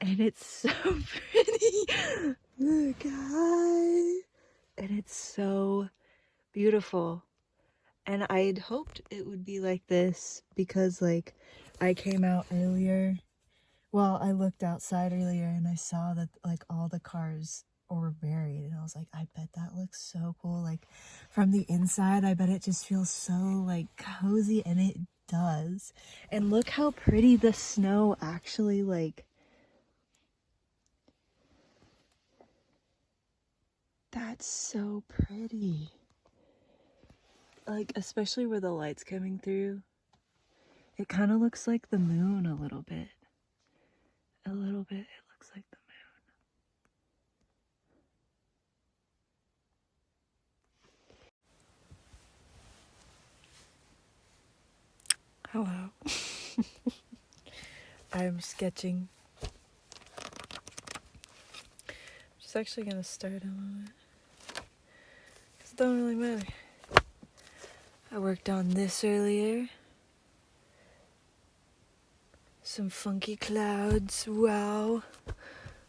And it's so pretty. Look, hi. And it's so beautiful. And I'd hoped it would be like this because, like, I came out earlier. Well, I looked outside earlier and I saw that, like, all the cars were buried. And I was like, I bet that looks so cool. Like, from the inside, I bet it just feels so, like, cozy. And it does. And look how pretty the snow actually, like, that's so pretty. Like, especially where the light's coming through. It kind of looks like the moon a little bit. A little bit, it looks like the moon. Hello. I'm sketching. I'm just actually gonna start a moment. Because it don't really matter. I worked on this earlier. Some funky clouds. Wow.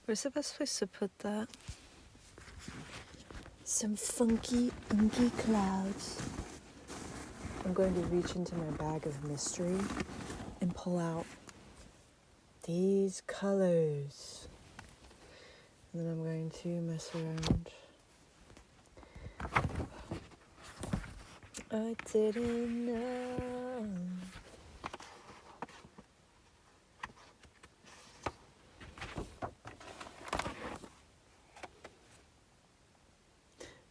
Where's the best place to put that? Some funky, inky clouds. I'm going to reach into my bag of mystery and pull out these colors. And then I'm going to mess around. I didn't know.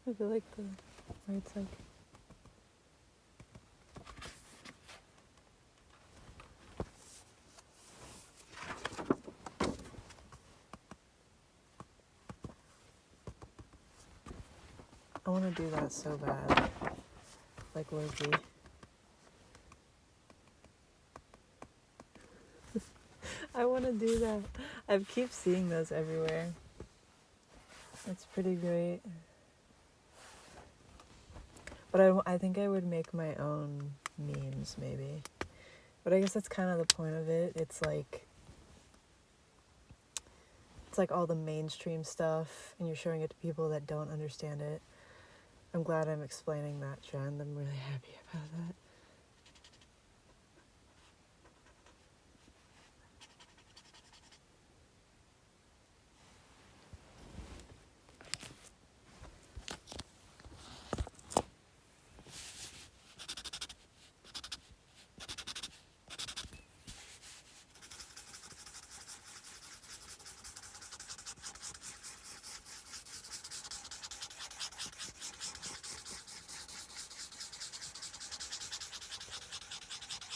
I feel like where it's like I want to do that so bad, like Loki. I want to do that. I keep seeing those everywhere. It's pretty great. But I think I would make my own memes, maybe. But I guess that's kind of the point of it. It's like all the mainstream stuff, and you're showing it to people that don't understand it. I'm glad I'm explaining that trend. I'm really happy about that.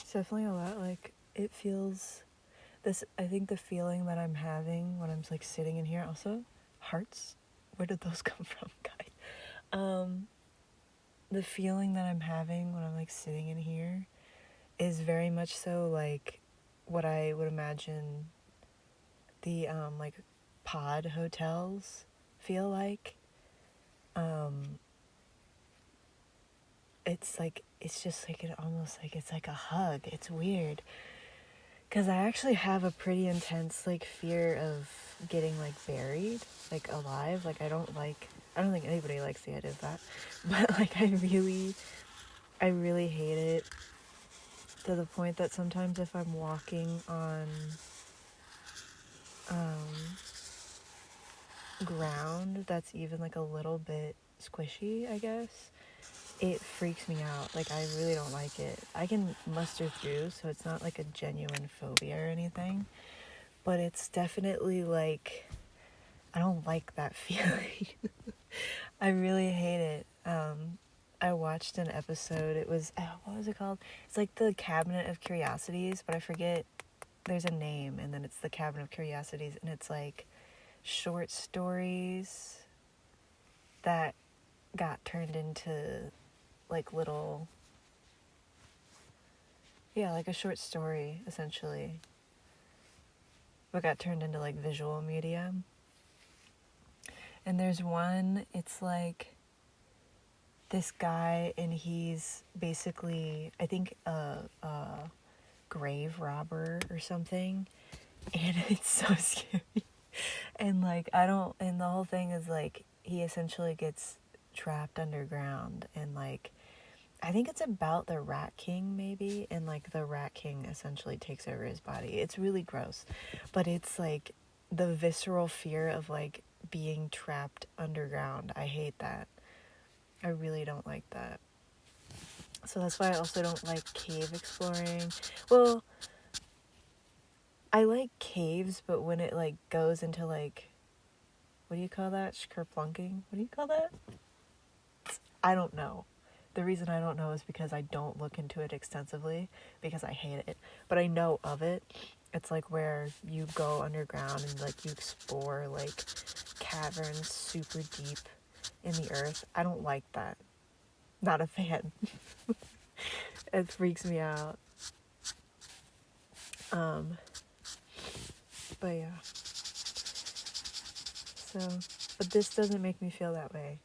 It's definitely a lot. Like, it feels this. I think the feeling that I'm having when I'm like sitting in here. Also, hearts. Where did those come from, guys? The feeling that I'm having when I'm like sitting in here is very much so like what I would imagine the like pod hotels feel like. It's just like it almost like it's like a hug. It's weird because I actually have a pretty intense like fear of getting like buried like alive. Like I don't think anybody likes the idea of that, but like I really hate it to the point that sometimes if I'm walking on ground that's even like a little bit squishy, I guess, it freaks me out. Like, I really don't like it. I can muster through, so it's not like a genuine phobia or anything, but it's definitely like, I don't like that feeling. I really hate it. I watched an episode, it was, what was it called? It's like the Cabinet of Curiosities, but I forget, there's a name, and then it's the Cabinet of Curiosities, and it's like short stories that got turned into like little, like a short story essentially, but got turned into like visual media. And there's one, it's like this guy, and he's basically, I think, a grave robber or something, And it's so scary. And like and the whole thing is like he essentially gets trapped underground, and like I think it's about the Rat King maybe, and like the Rat King essentially takes over his body. It's really gross, but it's like the visceral fear of like being trapped underground. I hate that. I really don't like that. So that's why I also don't like cave exploring. Well, I like caves, but when it like goes into like, what do you call that? Kerplunking? What do you call that? I don't know. The reason I don't know is because I don't look into it extensively because I hate it. But I know of it. It's like where you go underground and like you explore like caverns super deep in the earth. I don't like that. Not a fan. It freaks me out. But yeah. So, but this doesn't make me feel that way.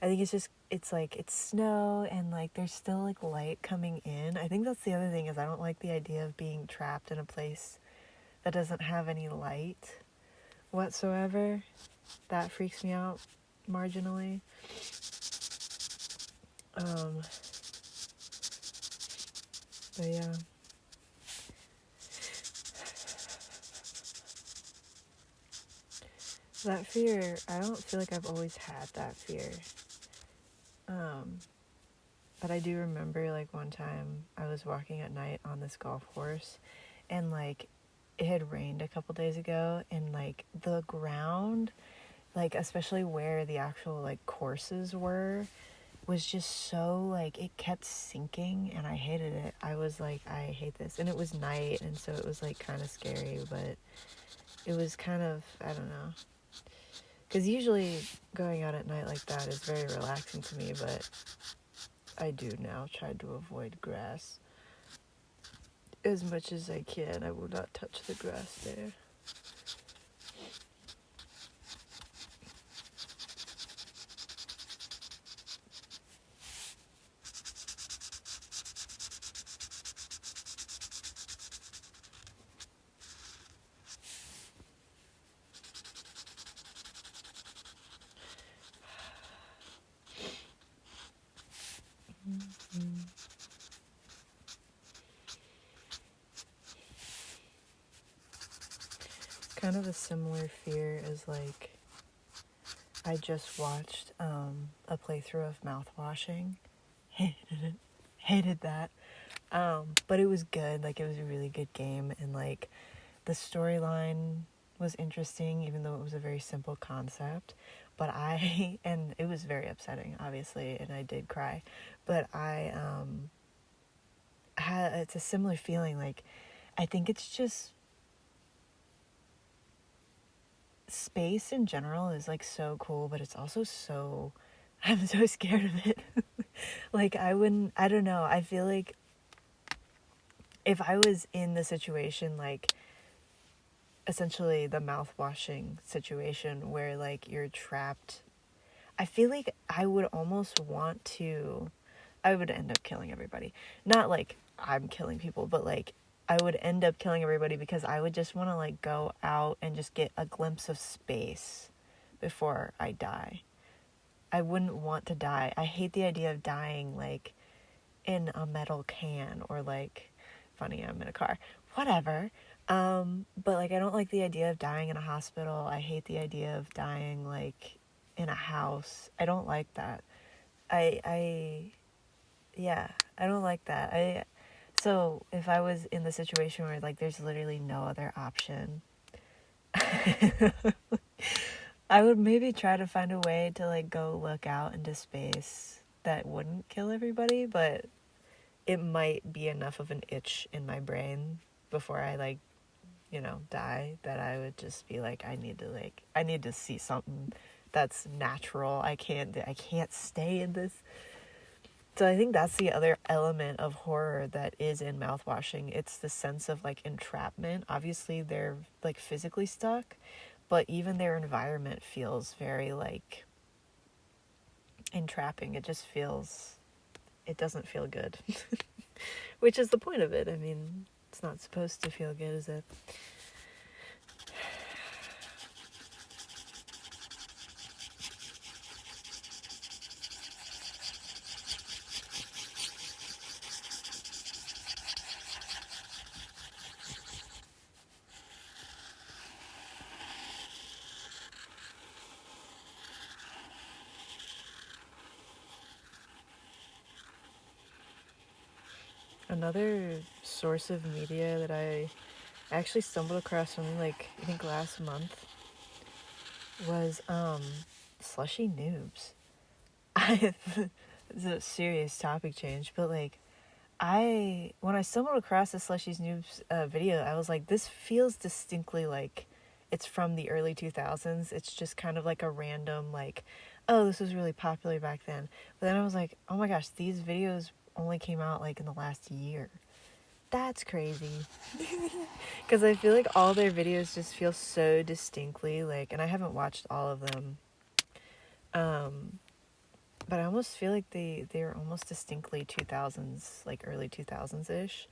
I think it's just, it's like, it's snow and like there's still like light coming in. I think that's the other thing is I don't like the idea of being trapped in a place that doesn't have any light whatsoever. That freaks me out marginally. But yeah. That fear, I don't feel like I've always had that fear. But I do remember like one time I was walking at night on this golf course and like it had rained a couple days ago and like the ground, like especially where the actual like courses were, was just so like it kept sinking and I hated it. I was like, I hate this. And it was night and so it was like kind of scary, but it was kind of, I don't know. Because usually going out at night like that is very relaxing to me, but I do now try to avoid grass as much as I can. I will not touch the grass there. Mm-hmm. Kind of a similar fear as like I just watched a playthrough of mouthwashing. Hated it. Hated that. But it was good. Like it was a really good game and like the storyline was interesting even though it was a very simple concept. But and it was very upsetting obviously and I did cry. But I had it's a similar feeling like I think it's just space in general is like so cool, but it's also so I'm so scared of it. Like I don't know. I feel like if I was in the situation like essentially the mouth washing situation where like you're trapped, I feel like I would almost want to I would end up killing everybody. Not like I'm killing people, but like I would end up killing everybody because I would just want to like go out and just get a glimpse of space before I die. I wouldn't want to die. I hate the idea of dying like in a metal can or like funny I'm in a car. Whatever. But like I don't like the idea of dying in a hospital. I hate the idea of dying like in a house. I don't like that. Yeah, I don't like that. So if I was in the situation where like there's literally no other option, I would maybe try to find a way to like go look out into space that wouldn't kill everybody, but it might be enough of an itch in my brain before I like, die that I would just be like, I need to see something that's natural. I can't stay in this. So I think that's the other element of horror that is in mouthwashing. It's the sense of like entrapment. Obviously they're like physically stuck, but even their environment feels very like entrapping. It doesn't feel good. Which is the point of it. I mean, it's not supposed to feel good, is it? another source of media that I actually stumbled across only like I think last month was slushy noobs. It's a serious topic change, but like when I stumbled across the Slushies Noobs video, I was like, this feels distinctly like it's from the early 2000s. It's just kind of like a random, like, oh, this was really popular back then. But then I was like, oh my gosh, these videos only came out like in the last year. That's crazy. Because I feel like all their videos just feel so distinctly like, and I haven't watched all of them. But I almost feel like they're almost distinctly 2000s, like early 2000s-ish.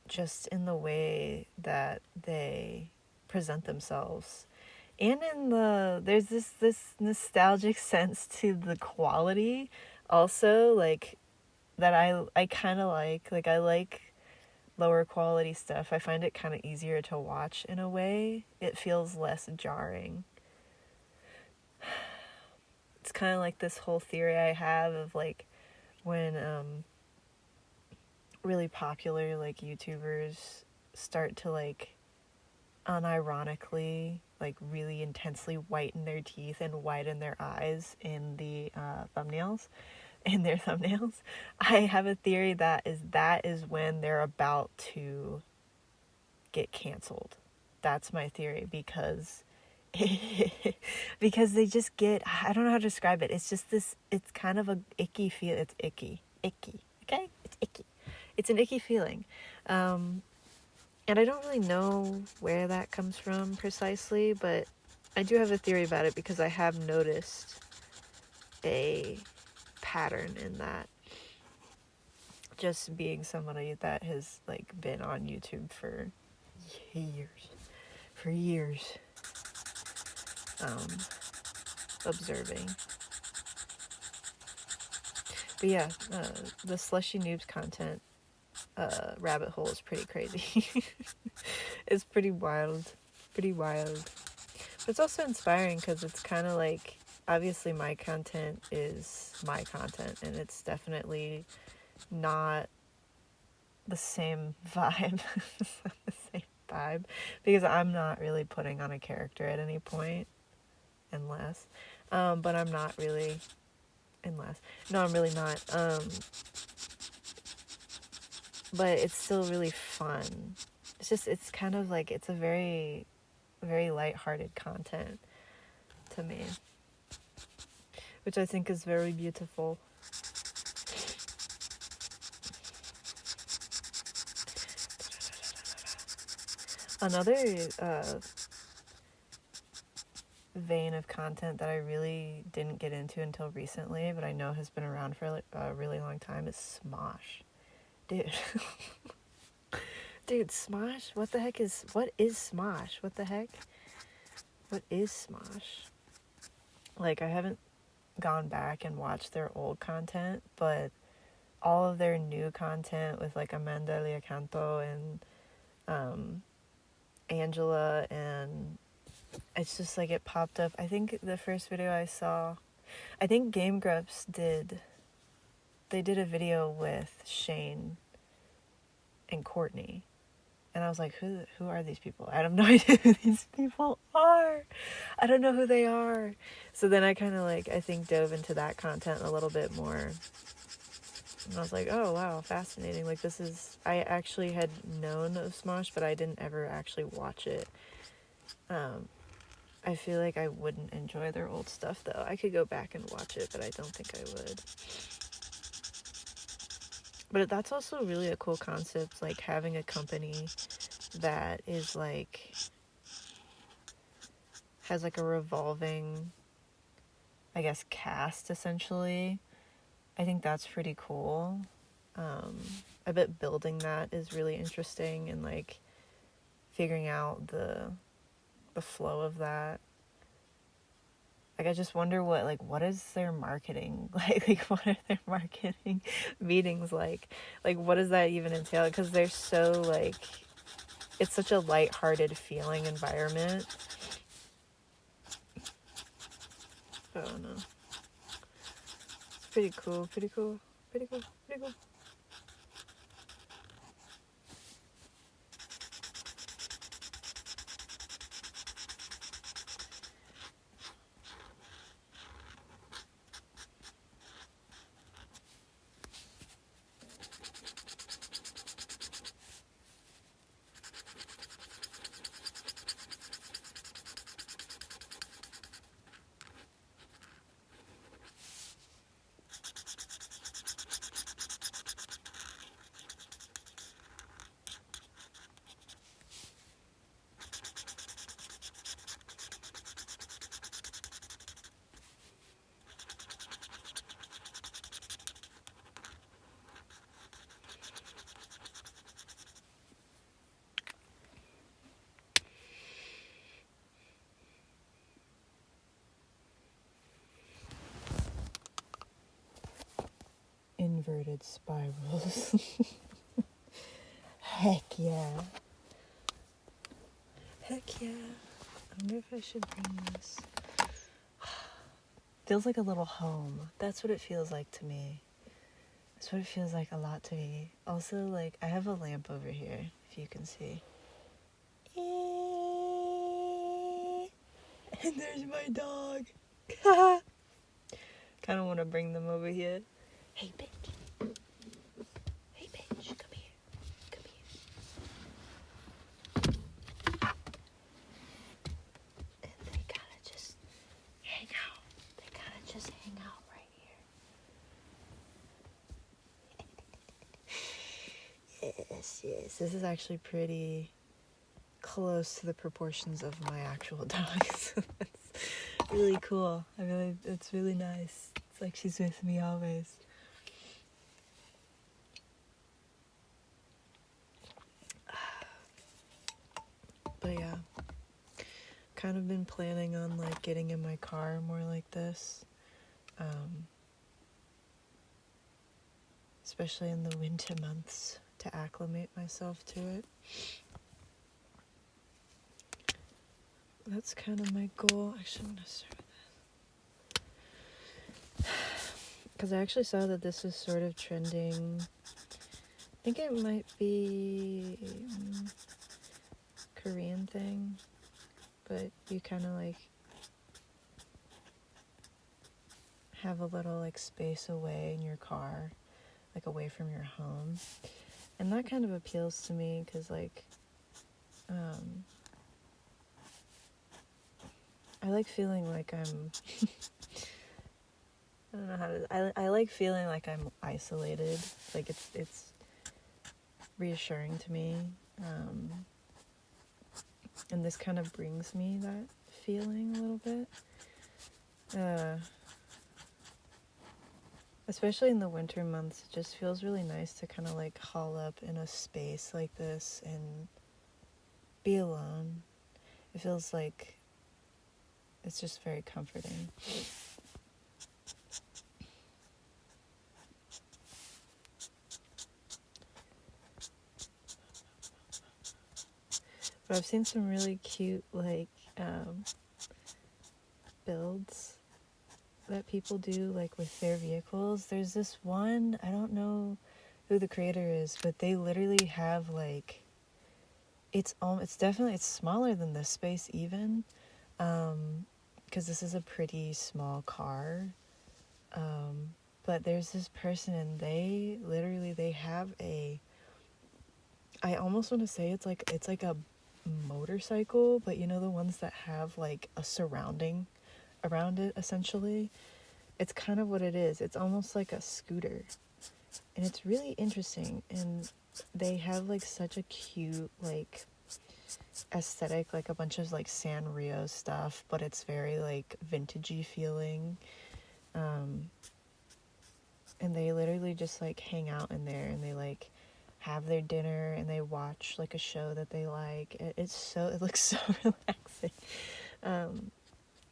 Just in the way that they present themselves. And there's this nostalgic sense to the quality also, like, that I kind of like I like lower quality stuff. I find it kind of easier to watch in a way. It feels less jarring. It's kind of like this whole theory I have of like when really popular like YouTubers start to like unironically like really intensely whiten their teeth and widen their eyes in the thumbnails, in their thumbnails. I have a theory that is when they're about to get canceled. That's my theory, because because they just get, I don't know how to describe it. It's just this, it's kind of a icky feel. It's icky, okay? It's icky. It's an icky feeling. And I don't really know where that comes from precisely, but I do have a theory about it because I have noticed a pattern in that. Just being somebody that has like been on YouTube for years, observing. But yeah, the Slushy Noobs content rabbit hole is pretty crazy. It's pretty wild. But it's also inspiring because it's kind of like, obviously my content is my content, and it's definitely not the same vibe. It's not the same vibe, because I'm not really putting on a character at any point, unless, but I'm not really, no, I'm really not, but it's still really fun. It's kind of like, it's a very, very lighthearted content to me, which I think is very beautiful. Another vein of content that I really didn't get into until recently, but I know has been around for a really long time, is Smosh. Dude. Dude, Smosh? What is Smosh? What the heck? What is Smosh? Like, I haven't gone back and watched their old content, but all of their new content with like Amanda Leacanto and Angela, and it's just like it popped up. I think the first video I saw, I think Game Grumps did a video with Shane and Courtney, and I was like, who are these people? I have no idea who these people are. I don't know who they are. So then I kind of like, I think dove into that content a little bit more, and I was like, oh wow, fascinating. Like, this is, I actually had known of Smosh, but I didn't ever actually watch it. I feel like I wouldn't enjoy their old stuff though. I could go back and watch it, but I don't think I would. But that's also really a cool concept, like having a company that is like, has like a revolving, I guess, cast essentially. I think that's pretty cool. I bet building that is really interesting, and like figuring out the flow of that. Like, I just wonder what is their marketing like what are their marketing meetings like what does that even entail? Because they're so like, it's such a lighthearted feeling environment. Oh no, pretty cool, pretty cool, pretty cool, pretty cool. Inverted spirals. Heck yeah. Heck yeah. I wonder if I should bring this. Feels like a little home. That's what it feels like to me. That's what it feels like a lot to me. Also, like, I have a lamp over here, if you can see. And there's my dog. Kind of want to bring them over here. Hey, bitch. Hey, bitch. Come here. Come here. And they kind of just hang out. They kind of just hang out right here. Yes. This is actually pretty close to the proportions of my actual dog. So that's really cool. It's really nice. It's like she's with me always. But yeah, kind of been planning on like getting in my car more like this, especially in the winter months, to acclimate myself to it. That's kind of my goal. Actually, I'm gonna start with this because I actually saw that this is sort of trending. I think it might be Korean thing, but you kind of like have a little like space away in your car, like away from your home, and that kind of appeals to me because like I like feeling like I'm I don't know how to I like feeling like I'm isolated. Like it's reassuring to me, and this kind of brings me that feeling a little bit, especially in the winter months. It just feels really nice to kind of like haul up in a space like this and be alone. It feels like it's just very comforting. But I've seen some really cute like builds that people do like with their vehicles. There's this one, I don't know who the creator is, but they literally have like it's smaller than this space even, because this is a pretty small car, but there's this person and they have I almost want to say it's like a motorcycle, but you know the ones that have like a surrounding around it, essentially. It's kind of what it is. It's almost like a scooter, and it's really interesting, and they have like such a cute like aesthetic, like a bunch of like Sanrio stuff, but it's very like vintagey feeling, and they literally just like hang out in there and they like have their dinner and they watch like a show that they like. It looks so relaxing.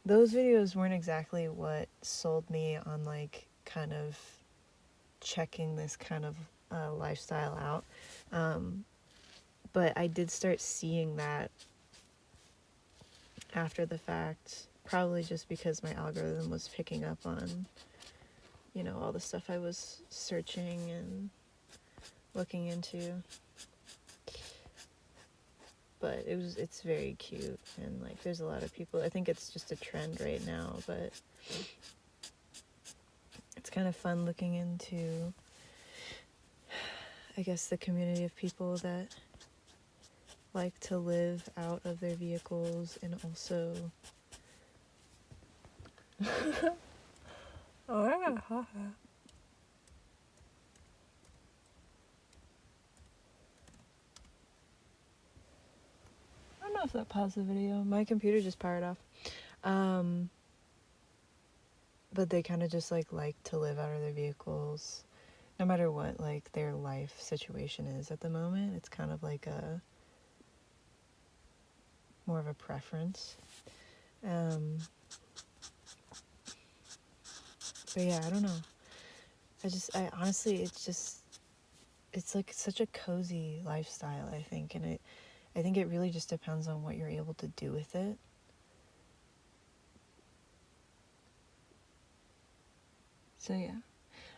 Those videos weren't exactly what sold me on like kind of checking this kind of lifestyle out, but I did start seeing that after the fact, probably just because my algorithm was picking up on all the stuff I was searching and looking into. But it's very cute, and like there's a lot of people. I think it's just a trend right now, but it's kind of fun looking into, I guess, the community of people that like to live out of their vehicles and also oh yeah. I don't know if that paused the video. My computer just powered off. But they kind of just like to live out of their vehicles no matter what like their life situation is at the moment. It's kind of like a more of a preference. But yeah, I don't know. I honestly, it's like such a cozy lifestyle, I think. And I think it really just depends on what you're able to do with it. So yeah,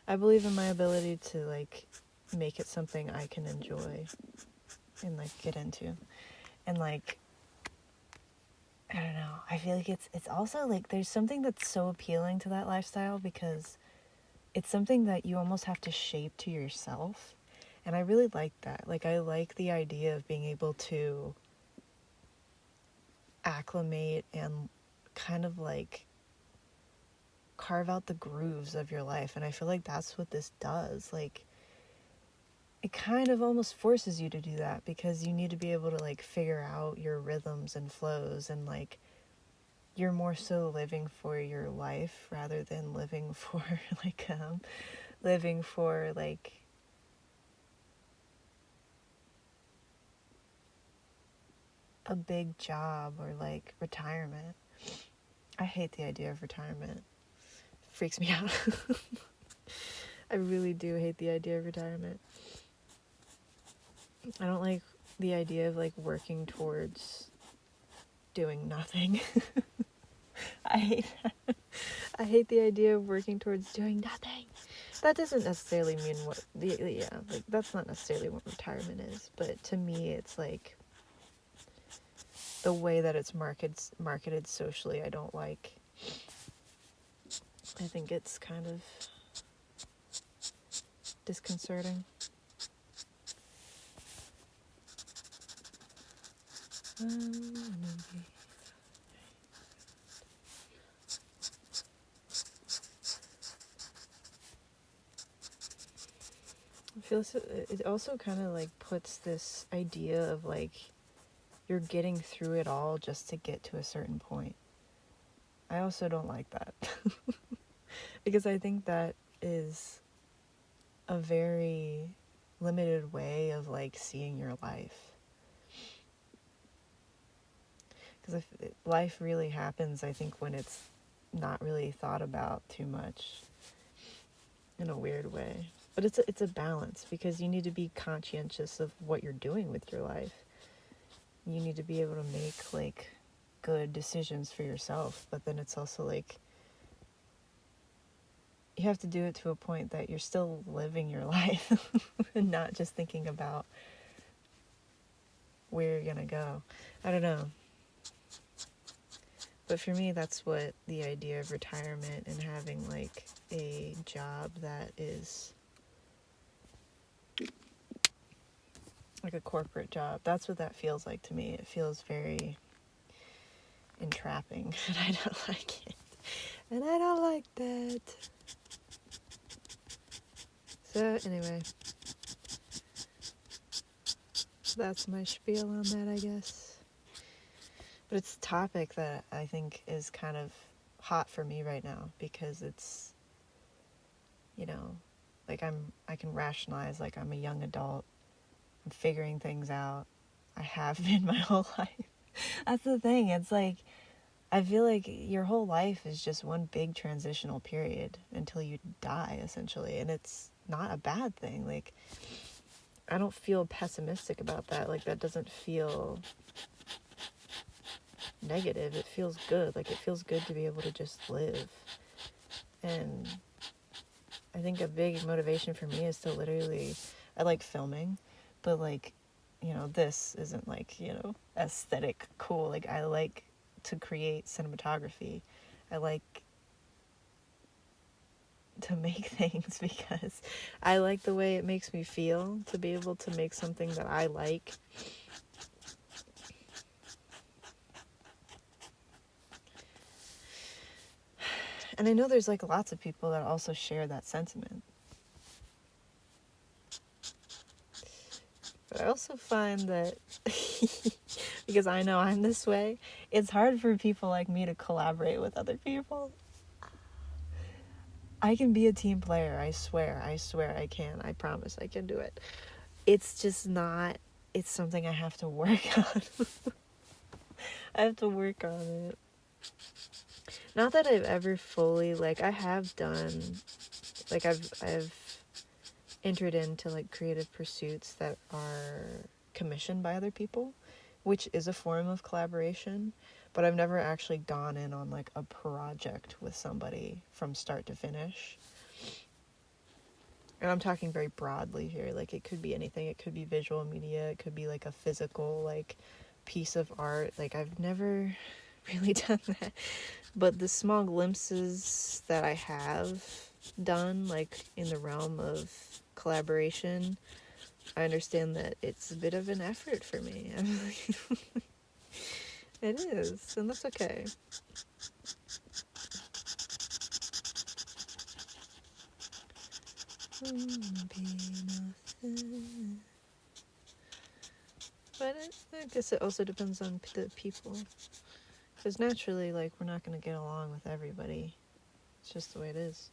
I believe in my ability to like make it something I can enjoy and like get into. And like, I don't know, I feel like it's also like there's something that's so appealing to that lifestyle because it's something that you almost have to shape to yourself. And I really like that. Like, I like the idea of being able to acclimate and kind of like carve out the grooves of your life. And I feel like that's what this does. Like, it kind of almost forces you to do that because you need to be able to like figure out your rhythms and flows, and like you're more so living for your life rather than living for like a big job or like retirement. I hate the idea of retirement. It freaks me out. I really do hate the idea of retirement. I don't like the idea of like working towards doing nothing. I hate the idea of working towards doing nothing. That doesn't necessarily mean like that's not necessarily what retirement is, but to me it's like the way that it's marketed socially, I don't like. I think it's kind of disconcerting. It also kind of like puts this idea of like you're getting through it all just to get to a certain point. I also don't like that. Because I think that is a very limited way of like seeing your life. Because life really happens, I think, when it's not really thought about too much in a weird way. But it's a balance, because you need to be conscientious of what you're doing with your life. You need to be able to make like good decisions for yourself, but then it's also like you have to do it to a point that you're still living your life and not just thinking about where you're gonna go. I don't know. But for me, that's what the idea of retirement and having like a job that is like a corporate job, that's what that feels like to me. It feels very entrapping, and I don't like it. And I don't like that. So anyway, that's my spiel on that, I guess. But it's a topic that I think is kind of hot for me right now, because it's, like I can rationalize, like I'm a young adult, I'm figuring things out. I have been my whole life. That's the thing. It's like, I feel like your whole life is just one big transitional period until you die, essentially. And it's not a bad thing. Like, I don't feel pessimistic about that. Like, that doesn't feel negative. It feels good. Like, it feels good to be able to just live and I think a big motivation for me is to literally, I like filming, but like, you know, this isn't like, you know, aesthetic cool. Like, I like to create cinematography. I like to make things because I like the way it makes me feel to be able to make something that I like. And I know there's like lots of people that also share that sentiment. But I also find that, because I know I'm this way, it's hard for people like me to collaborate with other people. I can be a team player, I swear I can. I promise I can do it. It's just not, it's something I have to work on. I have to work on it. Not that I've ever fully, like, I have done, like, I've entered into, like, creative pursuits that are commissioned by other people, which is a form of collaboration, but I've never actually gone in on, like, a project with somebody from start to finish. And I'm talking very broadly here, like, it could be anything. It could be visual media, it could be, like, a physical, like, piece of art. Like, I've never really done that. But the small glimpses that I have done, like, in the realm of collaboration, I understand that it's a bit of an effort for me. It is, and that's okay. But I guess it also depends on the people. Because naturally, like, we're not going to get along with everybody. It's just the way it is.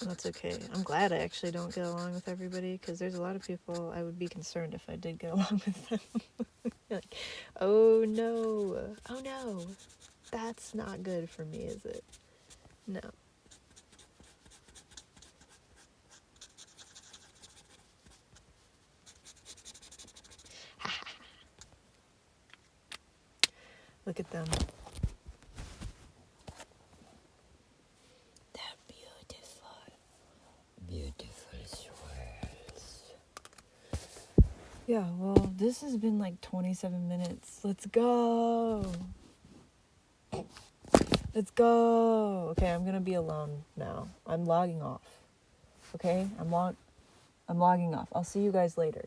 And that's okay. I'm glad I actually don't get along with everybody, because there's a lot of people I would be concerned if I did get along with them. Like, oh no, that's not good for me, is it? No. Look at them. They're beautiful swirls. Yeah, well, this has been like 27 minutes. Let's go. Okay, I'm gonna be alone now. I'm logging off. Okay, I'm logging off. I'll see you guys later.